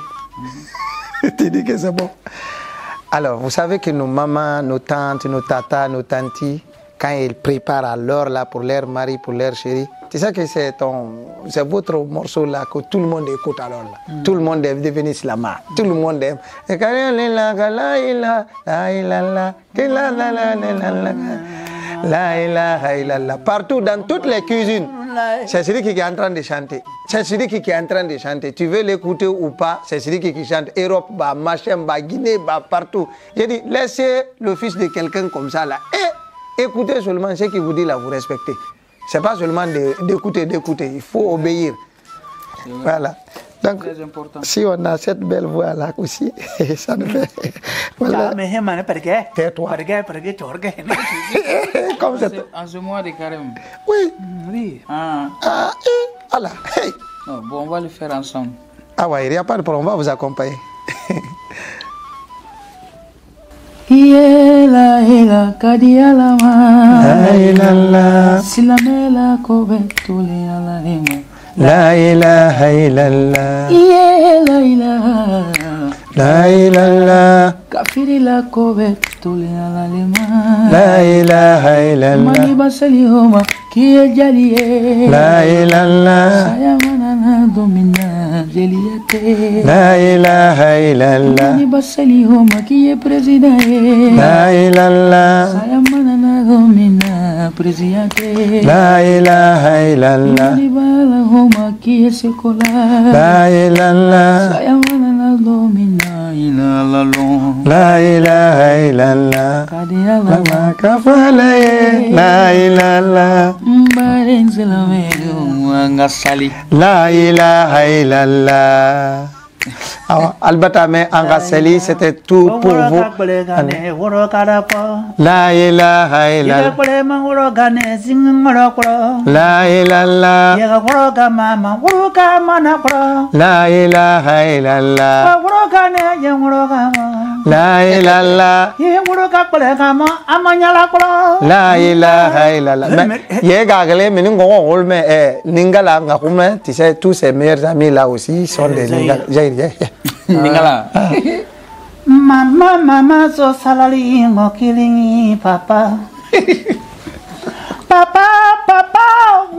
Tu dis que c'est bon. Alors, vous savez que nos mamans, nos tantes, nos tatas, nos tantis, quand elles préparent à l'heure là pour leur mari, pour leur chéri, tu sais que c'est votre morceau là que tout le monde écoute alors là. Tout le monde est devenu slama. Tout le monde aime. La ilaha illallah. Partout dans toutes les cuisines, c'est celui qui est en train de chanter. C'est celui qui est en train de chanter. Tu veux l'écouter ou pas, c'est celui qui chante. Europe, bah, machin, bah, Guinée, bah, partout. J'ai dit, laissez le fils de quelqu'un comme ça là. Et écoutez seulement ce qu'il vous dit là, vous respectez. C'est pas seulement d'écouter, il faut obéir. Voilà. Donc, si on a cette belle voix là aussi, ça nous fait. Voilà. Tais-toi. Comme ça. En ce mois de carême. Oui. Oui. Voilà. Hey. Non, bon, on va le faire ensemble. Ah ouais, il n'y a pas de problème, on va vous accompagner. Yela ela kadiala ma. La ilaha. Silamela kobetule ala lemo. La ilaha illallah. Yela ilaha. La ilaha. Kafiri la kobetule ala lema. La ilaha illallah. Mani basali homa kiye jaliye. La ilaha. Sayamana na domina jeliyate. La ilaha illallah. Mani basali homa kiye presidente. La ilaha. Sayamana na domina presidente. La ilaha illallah. Mani bala homa kiye sekola. La ilaha. Sayamana na domina ilalalo. La ilaha illallah. Kadiala Lama kafalaye. La ilaha. Mbarenzelamego ngasali. La ilaha illallah. Albata me Angaseli, c'était tout pour vous. La ilaha illallah. La ilaha. La ilaha illallah. La ilaha. La ilaha illallah. Yegagale meningo rolme Ningala ngakume, tu sais tous ses meilleurs amis là aussi sont des Ningala. Ningala. Mama so salali ngokilingi papa. Papa,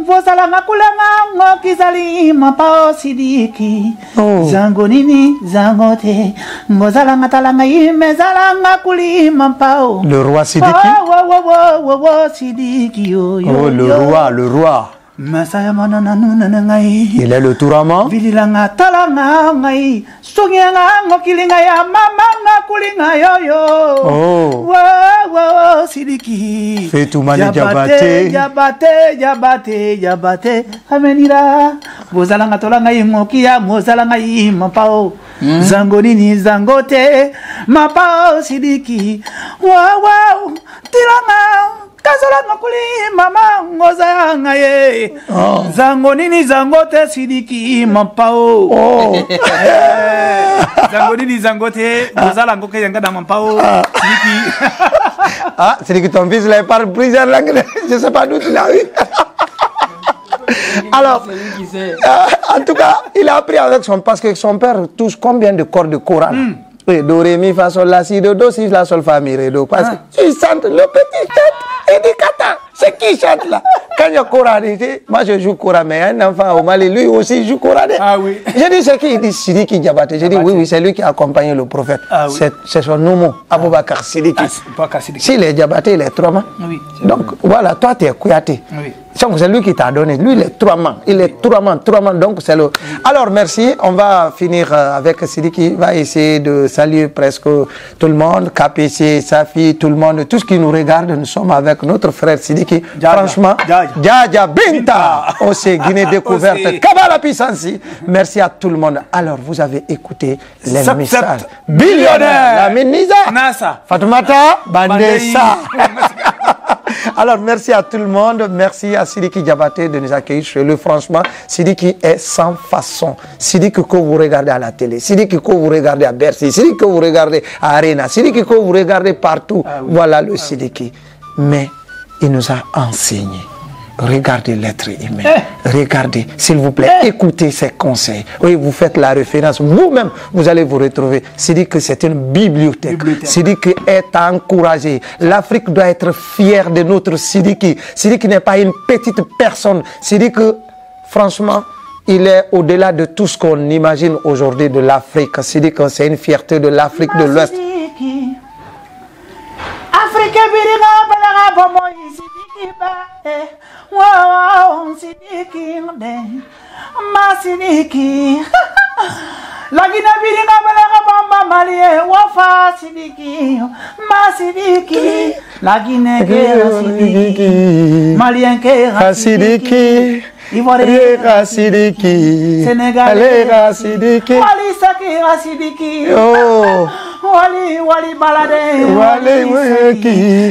vozalanga kulanga ngokizali mapa Sidiki. Zango nini, zango te. Ngozalanga talanga ime zalanga kulima pao. Le roi Sidiki. Sidiki oh, le roi. Il est le Touraman. Vililanga talanga ngai. Songyanga ngokilinga ya mama ngakulinga yo. Oh. Sidiki. Fetoumani Jabate. Amenira. Bozalanga tolanga imokia, mozalanga imapao. Zangonini zangote. Mapao Sidiki. Wow. Tilanga. Kazalanga kuli mama ngozanga ye. Zangonini zangote Sidiki mapao. Zangonini zangote ngozalanga ke yanga mapao Sidiki. Sidiki ton fils là parle plusieurs langues. Je sais pas d'où tu l'as eu. Alors, en tout cas, il a appris avec parce que son père touche combien de corps de Coran. Oui, do, ré, mi, fa, sol, la, si, do, si, la, sol, fa, mi, ré, do. Parce que tu chantes, le petit chante, et dit kata. C'est qui chante là? Quand il y a Coran, moi je joue Coran, mais un enfant au Mali, lui aussi joue Coran. Ah oui. J'ai dit, c'est qui? Il dit Sidiki Diabaté. J'ai dit, oui, c'est lui qui a accompagné le prophète. Ah, oui. C'est son nom, Aboubakar Sidiki. S'il est Diabaté, il est Touraman. Oui. Donc voilà, toi tu es Kouyaté. Oui. C'est lui qui t'a donné. Lui, il est Touraman. Il est Touraman. Donc c'est le. Alors merci. On va finir avec Sidiki. Il va essayer de saluer presque tout le monde. KPC, Safi, tout le monde. Tout ce qui nous regarde, nous sommes avec notre frère Sidiki. Franchement, Dja Binta. Aussi, Guinée Découverte. Kabala Pissansi. Merci à tout le monde. Alors, vous avez écouté les messages. Billionnaire. La Minisa. Nasa. Fatoumata. Bandessa. Alors, merci à tout le monde. Merci à Sidiki Diabaté de nous accueillir chez lui. Franchement, Sidiki est sans façon. Sidiki que vous regardez à la télé, Sidiki que vous regardez à Bercy, Sidiki que vous regardez à Arena, Sidiki que vous regardez partout. Ah, oui. Voilà le Sidiki. Mais il nous a enseigné. Regardez l'être humain. Regardez, s'il vous plaît, écoutez ses conseils. Oui, vous faites la référence. Vous-même, vous allez vous retrouver. Sidiki, c'est une bibliothèque. Sidiki est encouragé. L'Afrique doit être fière de notre Sidiki. Sidiki n'est pas une petite personne. Sidiki, franchement, il est au-delà de tout ce qu'on imagine aujourd'hui de l'Afrique. Sidiki, c'est une fierté de l'Afrique de l'Ouest. Wow, Sidiki, Sidiki. La Guinée biringa balega bamba malie wafa Sidiki, Sidiki. La Guinée Sidiki, Malien Sidiki, Ivoirien Sidiki, Sénégalais Sidiki, Mali Sidiki. Oh. Wali balade Wali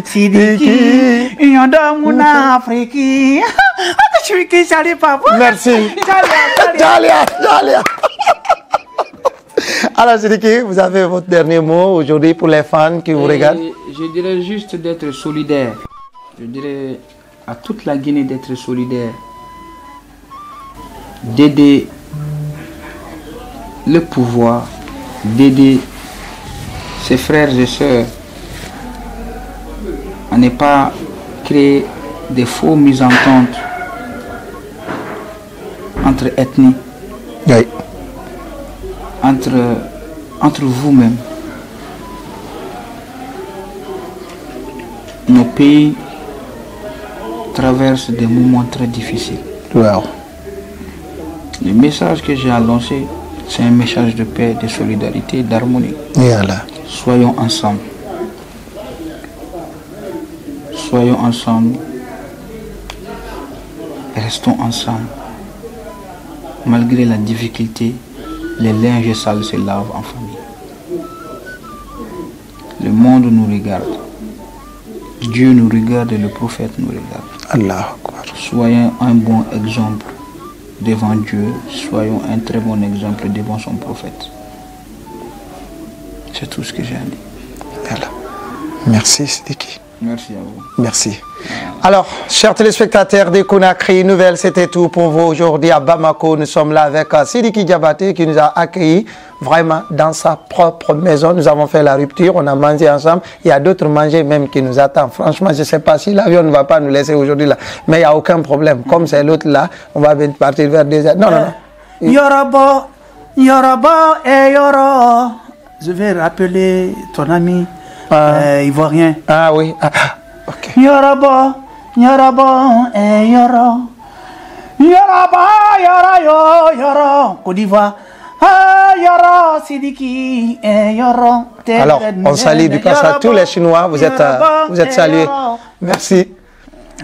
Sidiki Yondamuna Afriki. Merci. Jalia. Alors Sidiki, vous avez votre dernier mot aujourd'hui pour les fans qui vous regardent? Je dirais juste d'être solidaire. Je dirais à toute la Guinée d'être solidaire, d'aider le pouvoir, d'aider ses frères et sœurs à ne pas créer des faux mésententes entre ethnies, oui. entre vous-même. Nos pays traversent des moments très difficiles. Wow. Le message que j'ai annoncé, c'est un message de paix, de solidarité, d'harmonie. Voilà. Soyons ensemble. Soyons ensemble. Restons ensemble. Malgré la difficulté, les linges sales se lavent en famille. Le monde nous regarde. Dieu nous regarde et le prophète nous regarde. Allah. Soyons un bon exemple devant Dieu. Soyons un très bon exemple devant son prophète. C'est tout ce que j'ai à dire. Voilà. Merci Sidiki. Merci à vous. Merci. Alors, chers téléspectateurs de Conakry Nouvelle, c'était tout pour vous aujourd'hui à Bamako. Nous sommes là avec Sidiki Diabaté qui nous a accueillis vraiment dans sa propre maison. Nous avons fait la rupture, on a mangé ensemble. Il y a d'autres mangés même qui nous attendent. Franchement, je ne sais pas si l'avion ne va pas nous laisser aujourd'hui là. Mais il n'y a aucun problème. Comme c'est l'autre là, on va partir vers 2 heures. Non, non, non. Yoruba, Yoruba et Yoro. Je vais rappeler ton ami ivoirien. Ah oui. Ok. Yoruba, Yoruba et Yoro. Yoruba, Yoro, Yoro. Côte d'Ivoire. Ah, Yoro, Sidiki et Yoro. Alors, on salue du passage tous les Chinois. Vous êtes salués. Merci.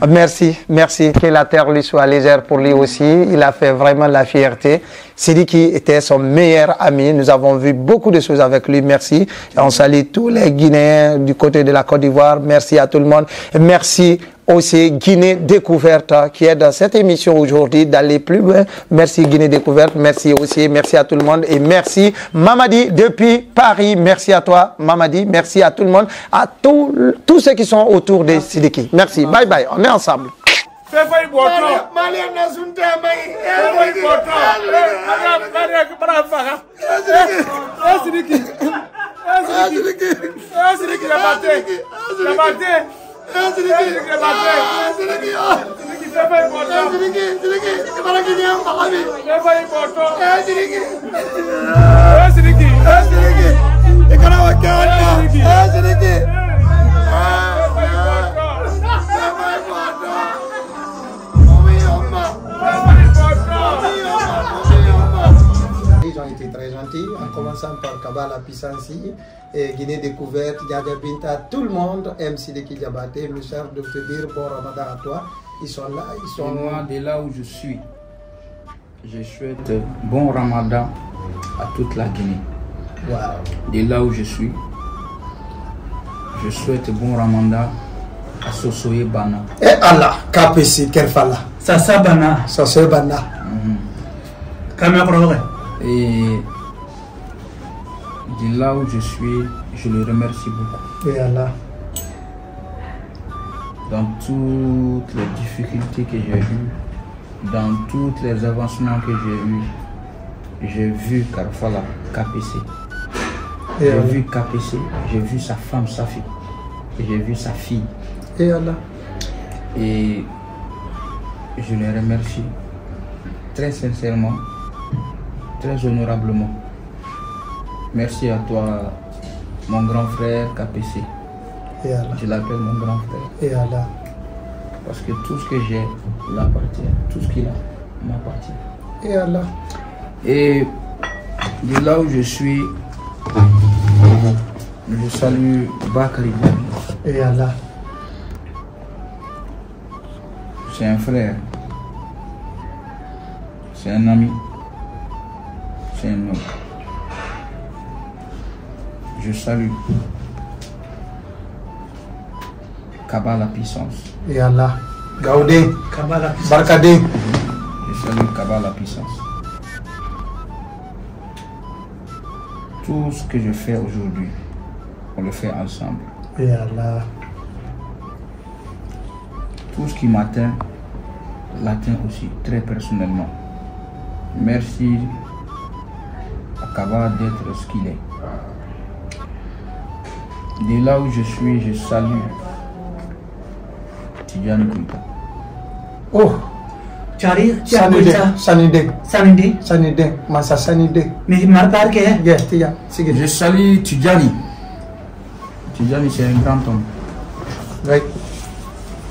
Merci, merci. Que la terre lui soit légère pour lui aussi. Il a fait vraiment la fierté. Sidiki était son meilleur ami. Nous avons vu beaucoup de choses avec lui. Merci. Et on salue tous les Guinéens du côté de la Côte d'Ivoire. Merci à tout le monde. Et merci aussi Guinée Découverte qui est dans cette émission aujourd'hui d'aller plus loin. Merci Guinée Découverte. Merci aussi. Merci à tout le monde. Et merci Mamadi depuis Paris. Merci à toi Mamadi. Merci à tout le monde. À tous ceux qui sont autour de Sidiki. Merci. Bye bye. On est ensemble. Ils ont été très gentils, en commençant par Kabala Pissansi et Guinée Découverte, Diaga Binta, tout le monde aime Sidiki Diabaté. Nous servent de te dire bon Ramadan à toi. Ils sont là, ils sont moi, de là où je suis, je souhaite bon Ramadan à toute la Guinée. Wow. De là où je suis, je souhaite bon Ramadan à Sosoye Bana. Et Allah, Kapesi, Kerfala. Sasa Bana. Sosoye Bana. Et de là où je suis, je le remercie beaucoup. Et Allah. Dans toutes les difficultés que j'ai eues, dans tous les avancements que j'ai vu Karfala KPC. J'ai vu KPC, j'ai vu sa femme, sa fille. J'ai vu sa fille. Et Allah. Et je les remercie très sincèrement, très honorablement. Merci à toi, mon grand frère KPC. Et Allah. Je l'appelle mon grand frère. Et Allah. Parce que tout ce que j'ai l'appartient. Tout ce qu'il a m'appartient. Et Allah. Et de là où je suis, je salue Bakari Diaby. Et Allah. C'est un frère. C'est un ami. C'est un homme. Je salue Kaba la puissance. Et Allah. Gaoudé. Kaba la puissance. Barkadé. Je salue Kaba la puissance. Tout ce que je fais aujourd'hui, on le fait ensemble. Et Allah. Tout ce qui m'atteint, l'atteint aussi très personnellement. Merci à Kaba d'être ce qu'il est. De là où je suis, je salue Tidjani Koïta. Oh. Chari, Sanide. Sanide. Sanide. Sanide. Massa Sanide. Mais Marpar que est? Yes, Tia. Sige. Je salue Tidjani. Tidjani, c'est un grand homme. Oui.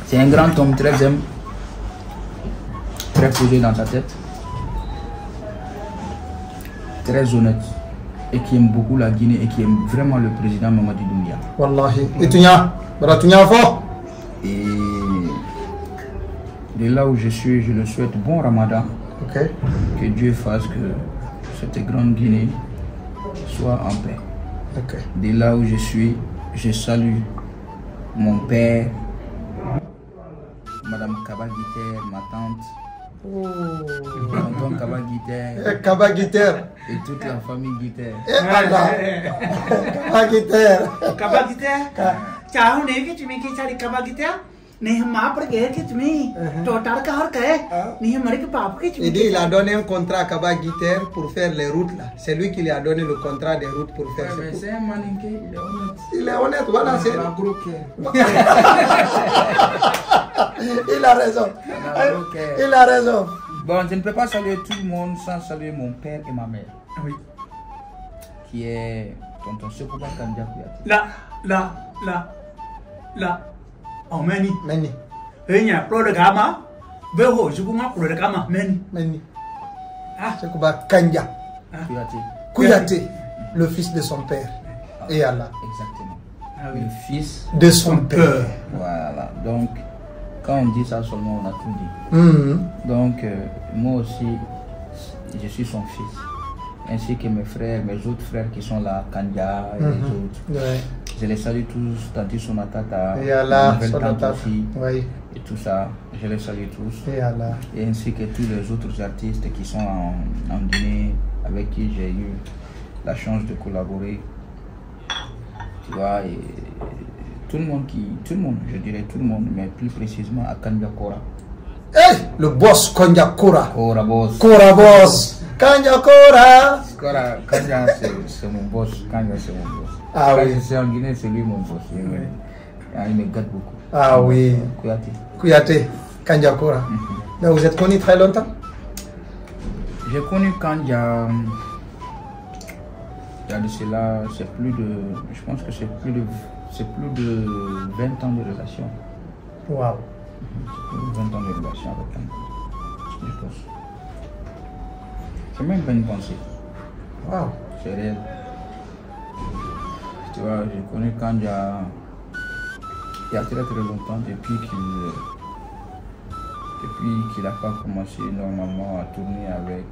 C'est un grand homme très humble, très posé dans sa tête, très honnête et qui aime beaucoup la Guinée et qui aime vraiment le président Mamadi Doumbouya. Wallahi. Et Tunya. Bara Tunya fort. Et de là où je suis, je le souhaite bon Ramadan. Ok. Que Dieu fasse que cette grande Guinée soit en paix. Ok. De là où je suis, je salue mon père, Madame Kabagiter, ma tante, tonton Kabagiter, Kabagiter. et toute la famille Guiter. Kabagiter. Kabagiter. Ciao, ne tu me qui chali Kabagiter. Ne ma par que tu me total ka har kae. Ne mari ke pap ke Il dit il a donné un contrat à Kabagiter pour faire les routes là. C'est lui qui lui a donné le contrat des routes pour faire ça. C'est un malinqué, il est honnête. Il est honnête, voilà, c'est. Un gros cœur. Il a raison. Il a raison. Bon, je ne peux pas saluer tout le monde sans saluer mon père et ma mère. Oui. Qui est tonton Sekouba Kandia Kouyaté. La. Oh, meni. Meni. Enya, pro de gama. Beho, je kuma pro de gama, meni. Meni. Ah, C'est Kouba Kandia Kouyaté. Kouyaté, le fils de son père. Et Allah. Exactement. ah oui. Le fils. De son père. Voilà. Donc, quand on dit ça seulement, on a tout dit. Mhm. Donc, moi aussi, je suis son fils. Ainsi que mes frères, mes autres frères qui sont là, Kandia et les autres. Ouais. Je les salue tous, Tati Sonatata, Et Allah, nouvelle tante Sonatata. aussi, Oui. et tout ça. Je les salue tous. Et Allah. Et ainsi que tous les autres artistes qui sont en Guinée, avec qui j'ai eu la chance de collaborer. Tu vois, et tout le monde, je dirais tout le monde, mais plus précisément à Kandia Kora. Hey, le boss Kandia Kora. Kora boss. Kora boss. Kandia Kora. Kora, Kandia c'est mon boss. Kandia c'est mon boss. Ah Quand oui. je suis en Guinée, c'est lui mon boss. Il me gâte beaucoup. Ah oui. Kouyaté. Kouyaté. Kandia Kora. Mais vous êtes connus très longtemps? J'ai connu Kandia. Il y a de cela, c'est plus de. Je pense que c'est plus de 20 ans de relation. Waouh. C'est plus de 20 ans de relation avec Kandia. Je pense. C'est même pas une pensée. Waouh. C'est réel. Tu vois, j'ai connu Kandia il y a très longtemps, depuis qu'il n'a pas commencé normalement à tourner avec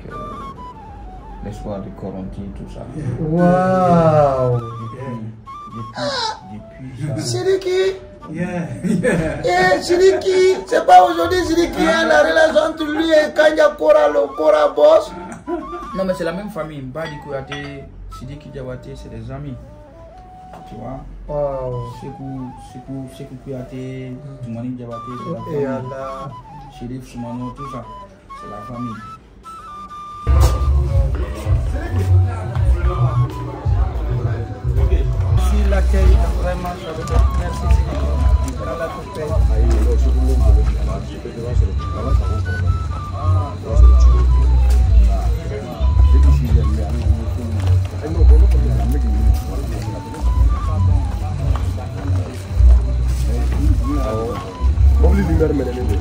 l'espoir de Coronti, tout ça. Waouh. Depuis ça. Sidiki. Yeah. Eh, Sidiki. C'est pas aujourd'hui Sidiki a la relation entre lui et Kandia Kora, le Kora boss. Non, mais c'est la même famille. Mbadi Kouyaté, Sidiki Diabaté, c'est des amis. Tu vois? Waouh. Sekou Kouyaté, Toumani Diabaté, c'est Et la famille. Allah. Chérif Soumano, tout ça, c'est la famille. Si l'accueil, vraiment, ça veut dire merci Seigneur. Allah te paie. Mobile